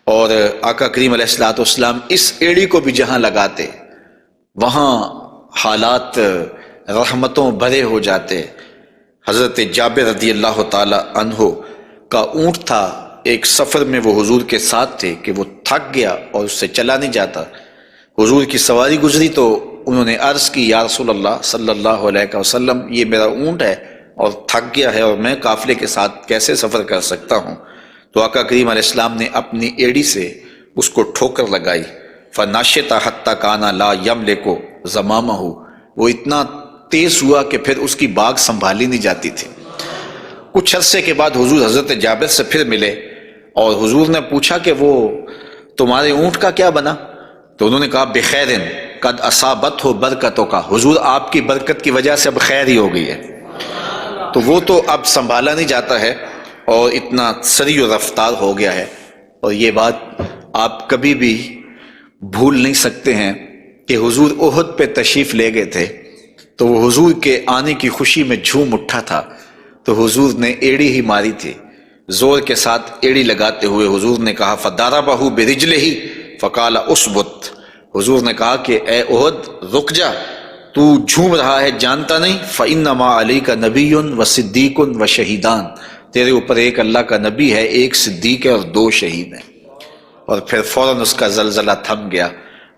اور آقا کریم علیہ الصلوۃ والسلام اس ایڑی کو بھی جہاں لگاتے وہاں حالات رحمتوں بھرے ہو جاتے۔ حضرت جابر رضی اللہ تعالی عنہ کا اونٹ تھا، ایک سفر میں وہ حضور کے ساتھ تھے کہ وہ تھک گیا اور اس سے چلا نہیں جاتا۔ حضور کی سواری گزری تو انہوں نے عرض کی، یا رسول اللہ صلی اللہ علیہ وسلم، یہ میرا اونٹ ہے اور تھک گیا ہے، اور میں قافلے کے ساتھ کیسے سفر کر سکتا ہوں؟ تو آقا کریم علیہ السلام نے اپنی ایڑی سے اس کو ٹھوکر لگائی، فَنَاشِطَ حَتَّى كَانَ لَا يَمْلِكُ زَمَامَهُ، وہ اتنا تیز ہوا کہ پھر اس کی باگ سنبھالی نہیں جاتی تھی۔ کچھ عرصے کے بعد حضور حضرت جابر سے پھر ملے، اور حضور نے پوچھا کہ وہ تمہارے اونٹ کا کیا بنا؟ تو انہوں نے کہا بخیرن قد اصابتہ برکتوں کا، حضور آپ کی برکت کی وجہ سے اب خیر ہی ہو گئی ہے۔ تو وہ تو اب سنبھالا نہیں جاتا ہے اور اتنا سری و رفتار ہو گیا ہے، اور یہ بات آپ کبھی بھی بھول نہیں سکتے ہیں کہ حضور احد پہ تشریف لے گئے تھے، تو وہ حضور کے آنے کی خوشی میں جھوم اٹھا تھا، تو حضور نے ایڑی ہی ماری تھی، زور کے ساتھ ایڑی لگاتے ہوئے حضور نے کہا فَضَرَبَهُ بِرِجْلِهِ فَقَالَ اُثْبُتْ، حضور نے کہا کہ اے احد رک جا، تو جھوم رہا ہے جانتا نہیں، فَإِنَّمَا عَلَيْكَ نَبِيٌّ وَصِدِّيقٌ وَشَهِيدَانِ، تیرے اوپر ایک اللہ کا نبی ہے، ایک صدیق ہے اور 2 شہید ہیں۔ اور پھر فوراً اس کا زلزلہ تھم گیا۔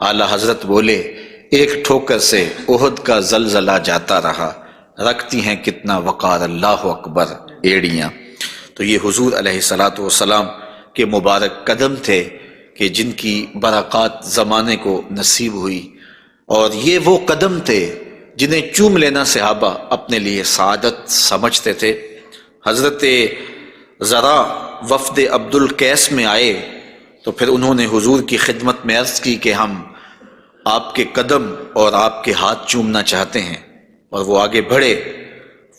اعلیٰ حضرت بولے، ایک ٹھوکر سے احد کا زلزلہ جاتا رہا، رکھتی ہیں کتنا وقار اللہ اکبر ایڑیاں۔ تو یہ حضور علیہ الصلوۃ والسلام کے مبارک قدم تھے کہ جن کی برکات زمانے کو نصیب ہوئی، اور یہ وہ قدم تھے جنہیں چوم لینا صحابہ اپنے لیے سعادت سمجھتے تھے۔ حضرت ذرا وفد عبد القیس میں آئے تو پھر انہوں نے حضور کی خدمت میں عرض کی کہ ہم آپ کے قدم اور آپ کے ہاتھ چومنا چاہتے ہیں، اور وہ آگے بڑھے۔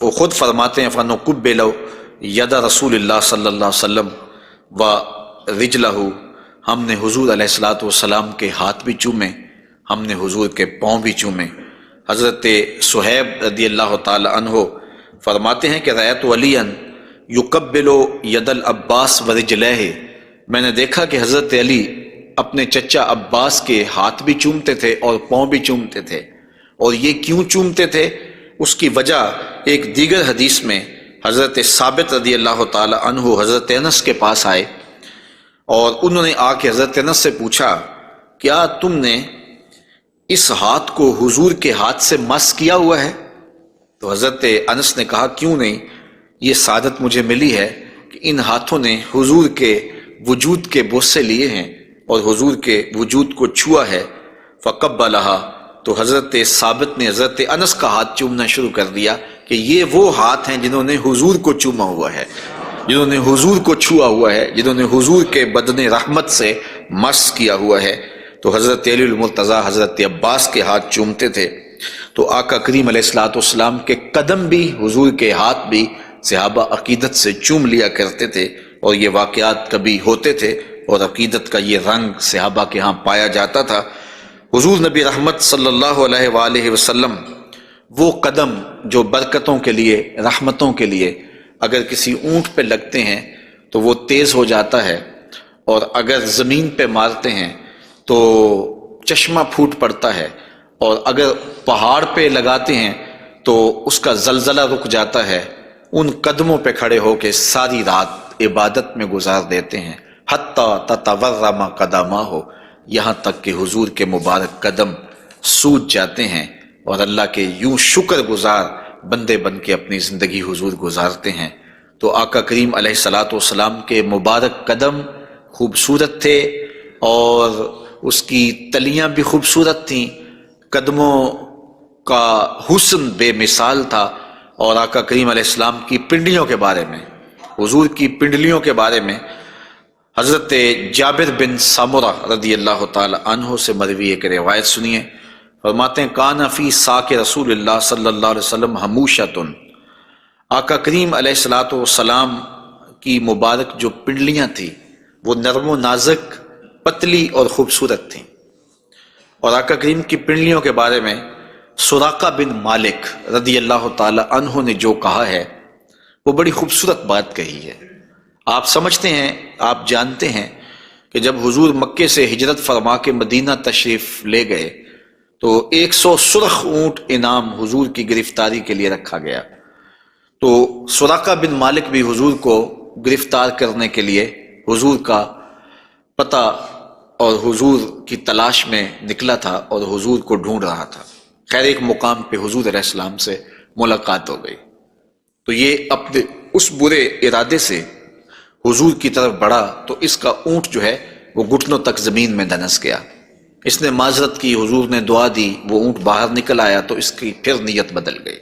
وہ خود فرماتے ہیں فَنُقُبِّلُ یَدَ رسول اللہ صلی اللہ علیہ وسلم وَرِجْلَهُ، ہم نے حضور علیہ الصلوۃ والسلام کے ہاتھ بھی چومے، ہم نے حضور کے پاؤں بھی چومے۔ حضرت صہیب رضی اللہ تعالی عنہ فرماتے ہیں کہ رأیت علیٰ یقبل ید العباس ورجلہ، میں نے دیکھا کہ حضرت علی اپنے چچا عباس کے ہاتھ بھی چومتے تھے اور پاؤں بھی چومتے تھے، اور یہ کیوں چومتے تھے؟ اس کی وجہ ایک دیگر حدیث میں حضرت ثابت رضی اللہ تعالی عنہ حضرت انس کے پاس آئے اور انہوں نے آ کے حضرت انس سے پوچھا کیا تم نے اس ہاتھ کو حضور کے ہاتھ سے مس کیا ہوا ہے؟ تو حضرت انس نے کہا کیوں نہیں، یہ سعادت مجھے ملی ہے کہ ان ہاتھوں نے حضور کے وجود کے بوسے لیے ہیں اور حضور کے وجود کو چھوا ہے۔ فقبلہا، تو حضرت ثابت نے حضرت انس کا ہاتھ چومنا شروع کر دیا کہ یہ وہ ہاتھ ہیں جنہوں نے حضور کو چوما ہوا ہے، جنہوں نے حضور کو چھوا ہوا ہے، جنہوں نے حضور کے بدن رحمت سے مس کیا ہوا ہے۔ تو حضرت علی المرتضیٰ حضرت عباس کے ہاتھ چومتے تھے، تو آقا کریم علیہ الصلوۃ والسلام کے قدم بھی، حضور کے ہاتھ بھی صحابہ عقیدت سے چوم لیا کرتے تھے، اور یہ واقعات کبھی ہوتے تھے اور عقیدت کا یہ رنگ صحابہ کے ہاں پایا جاتا تھا۔ حضور نبی رحمت صلی اللہ علیہ وآلہ وسلم وہ قدم جو برکتوں کے لیے، رحمتوں کے لیے اگر کسی اونٹ پہ لگتے ہیں تو وہ تیز ہو جاتا ہے، اور اگر زمین پہ مارتے ہیں تو چشمہ پھوٹ پڑتا ہے، اور اگر پہاڑ پہ لگاتے ہیں تو اس کا زلزلہ رک جاتا ہے۔ ان قدموں پہ کھڑے ہو کے ساری رات عبادت میں گزار دیتے ہیں، حتیٰ تتورم قدماہ، یہاں تک کہ حضور کے مبارک قدم سوج جاتے ہیں، اور اللہ کے یوں شکر گزار بندے بن کے اپنی زندگی حضور گزارتے ہیں۔ تو آقا کریم علیہ الصلوۃ والسلام کے مبارک قدم خوبصورت تھے، اور اس کی تلیاں بھی خوبصورت تھیں، قدموں کا حسن بے مثال تھا۔ اور آقا کریم علیہ السلام کی پنڈلیوں کے بارے میں، حضور کی پنڈلیوں کے بارے میں حضرت جابر بن سمرہ رضی اللہ تعالی عنہ سے مروی ایک روایت سنیے۔ فرماتے ہیں کان فی ساک رسول اللہ صلی اللہ علیہ وسلم حموشۃ، آقا کریم علیہ الصلوۃ والسلام کی مبارک جو پنڈلیاں تھیں وہ نرم و نازک، پتلی اور خوبصورت تھیں۔ اور آقا کریم کی پنڈلیوں کے بارے میں سراقہ بن مالک رضی اللہ تعالی عنہ نے جو کہا ہے وہ بڑی خوبصورت بات کہی ہے۔ آپ سمجھتے ہیں، آپ جانتے ہیں کہ جب حضور مکے سے ہجرت فرما کے مدینہ تشریف لے گئے تو 100 سرخ اونٹ انعام حضور کی گرفتاری کے لیے رکھا گیا۔ تو سراقہ بن مالک بھی حضور کو گرفتار کرنے کے لیے حضور کا پتہ اور حضور کی تلاش میں نکلا تھا اور حضور کو ڈھونڈ رہا تھا۔ خیر ایک مقام پہ حضور علیہ السلام سے ملاقات ہو گئی، تو یہ اپنے اس برے ارادے سے حضور کی طرف بڑھا تو اس کا اونٹ جو ہے وہ گھٹنوں تک زمین میں دنس گیا۔ اس نے معذرت کی، حضور نے دعا دی، وہ اونٹ باہر نکل آیا تو اس کی پھر نیت بدل گئی،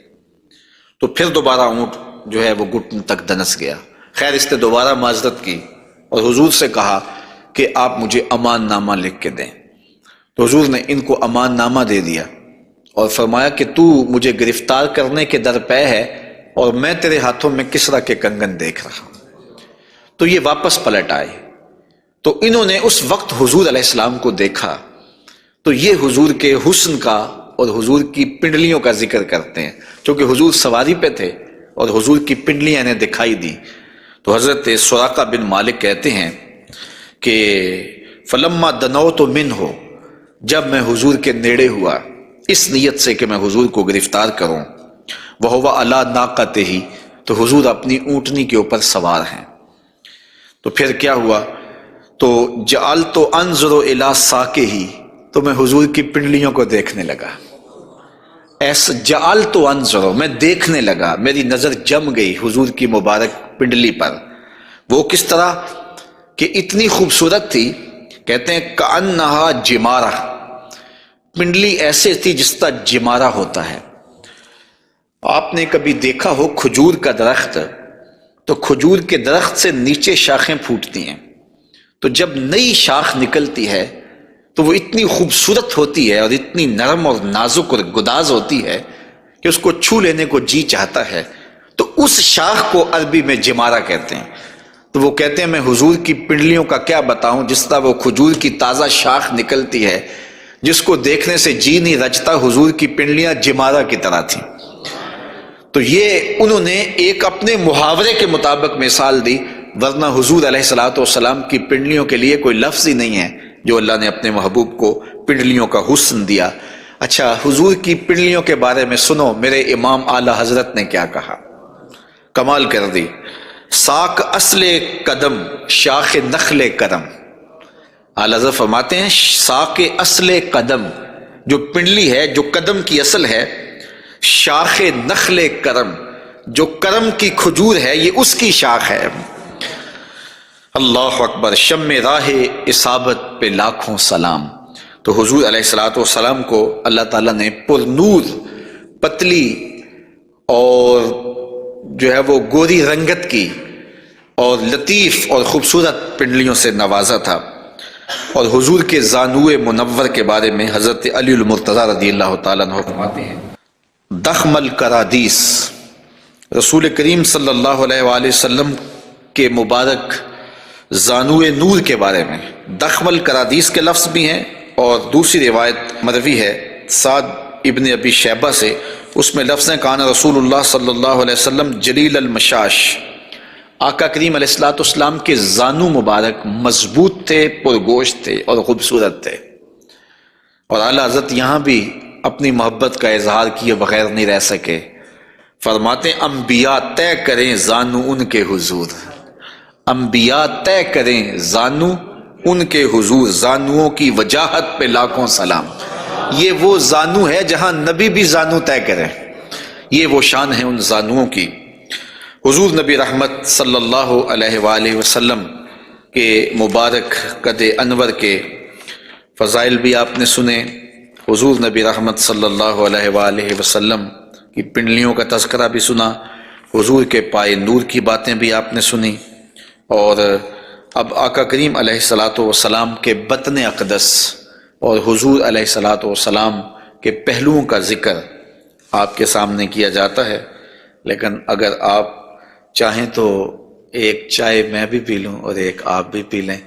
تو پھر دوبارہ اونٹ جو ہے وہ گھٹن تک دنس گیا۔ خیر اس نے دوبارہ معذرت کی اور حضور سے کہا کہ آپ مجھے امان نامہ لکھ کے دیں۔ تو حضور نے ان کو امان نامہ دے دیا اور فرمایا کہ تو مجھے گرفتار کرنے کے درپے ہے اور میں تیرے ہاتھوں میں کسرا کے کنگن دیکھ رہا ہوں۔ تو یہ واپس پلٹ آئے، تو انہوں نے اس وقت حضور علیہ السلام کو دیکھا، تو یہ حضور کے حسن کا اور حضور کی پنڈلیوں کا ذکر کرتے ہیں، کیونکہ حضور سواری پہ تھے اور حضور کی پنڈلیاں انہیں دکھائی دی۔ تو حضرت سراقہ بن مالک کہتے ہیں کہ فلما دنوت منہ، جب میں حضور کے نیڑے ہوا اس نیت سے کہ میں حضور کو گرفتار کروں، وہو علی ناقتہ، تو حضور اپنی اونٹنی کے اوپر سوار ہیں۔ تو پھر کیا ہوا؟ تو جعلت انظر الی ساکہ، تو میں حضور کی پنڈلیوں کو دیکھنے لگا۔ ایسا جعلت انظر، میں دیکھنے لگا، میری نظر جم گئی حضور کی مبارک پنڈلی پر۔ وہ کس طرح کہ اتنی خوبصورت تھی، کہتے ہیں کأنہا جمارہ، پنڈلی ایسے تھی جس طرح جمارہ ہوتا ہے۔ آپ نے کبھی دیکھا ہو کھجور کا درخت، تو کھجور کے درخت سے نیچے شاخیں پھوٹتی ہیں، تو جب نئی شاخ نکلتی ہے تو وہ اتنی خوبصورت ہوتی ہے اور اتنی نرم اور نازک اور گداز ہوتی ہے کہ اس کو چھو لینے کو جی چاہتا ہے۔ تو اس شاخ کو عربی میں جمارہ کہتے ہیں۔ تو وہ کہتے ہیں میں حضور کی پنڈلیوں کا کیا بتاؤں، جس طرح وہ کھجور کی تازہ شاخ نکلتی ہے جس کو دیکھنے سے جی نہیں رجتا، حضور کی پنڈلیاں جمارہ کی طرح تھیں۔ تو یہ انہوں نے ایک اپنے محاورے کے مطابق مثال دی، ورنہ حضور علیہ الصلوۃ والسلام کی پنڈلیوں کے لیے کوئی لفظ ہی نہیں ہے جو اللہ نے اپنے محبوب کو پنڈلیوں کا حسن دیا۔ اچھا، حضور کی پنڈلیوں کے بارے میں سنو میرے امام اعلی حضرت نے کیا کہا، کمال کر دی۔ ساک اصل قدم شاخ نخل کرم، اعلی حضرت فرماتے ہیں ساک اصل قدم، جو پنڈلی ہے، جو قدم کی اصل ہے، شاخ نخل کرم، جو کرم کی کھجور ہے، یہ اس کی شاخ ہے۔ اللہ اکبر، شم راہ اصابت پہ لاکھوں سلام۔ تو حضور علیہ الصلوۃ والسلام کو اللہ تعالیٰ نے پر نور، پتلی اور جو ہے وہ گوری رنگت کی اور لطیف اور خوبصورت پنڈلیوں سے نوازا تھا۔ اور حضور کے زانوئے منور کے بارے میں حضرت علی المرتضیٰ رضی اللہ تعالیٰ عنہ فرماتے ہیں دخم الکرادیس، رسول کریم صلی اللہ علیہ وآلہ وسلم کے مبارک زانوئے نور کے بارے میں دخم الکرادیس کے لفظ بھی ہیں، اور دوسری روایت مروی ہے سعد ابن ابی شیبہ سے، اس میں لفظ ہیں کان رسول اللہ صلی اللہ علیہ وسلم جلیل المشاش، آقا کریم علیہ الصلوۃ والسلام کے زانو مبارک مضبوط تھے، پرگوشت تھے اور خوبصورت تھے۔ اور اعلیٰ حضرت یہاں بھی اپنی محبت کا اظہار کیے بغیر نہیں رہ سکے، فرماتے ہیں انبیاء طے کریں زانو ان کے حضور، انبیاء طے کریں زانو ان کے حضور، زانوؤں کی وجاہت پہ لاکھوں سلام۔ یہ وہ زانو ہے جہاں نبی بھی زانو طے کرے، یہ وہ شان ہے ان زانوؤں کی۔ حضور نبی رحمت صلی اللہ علیہ وآلہ وسلم کے مبارک قد انور کے فضائل بھی آپ نے سنے، حضور نبی رحمت صلی اللہ علیہ وآلہ وسلم کی پنڈلیوں کا تذکرہ بھی سنا، حضور کے پائے نور کی باتیں بھی آپ نے سنی، اور اب آقا کریم علیہ الصلوۃ والسلام کے بطن اقدس اور حضور علیہ الصلوۃ والسلام کے پہلوؤں کا ذکر آپ کے سامنے کیا جاتا ہے۔ لیکن اگر آپ چاہیں تو ایک چائے میں بھی پی لوں اور ایک آپ بھی پی لیں۔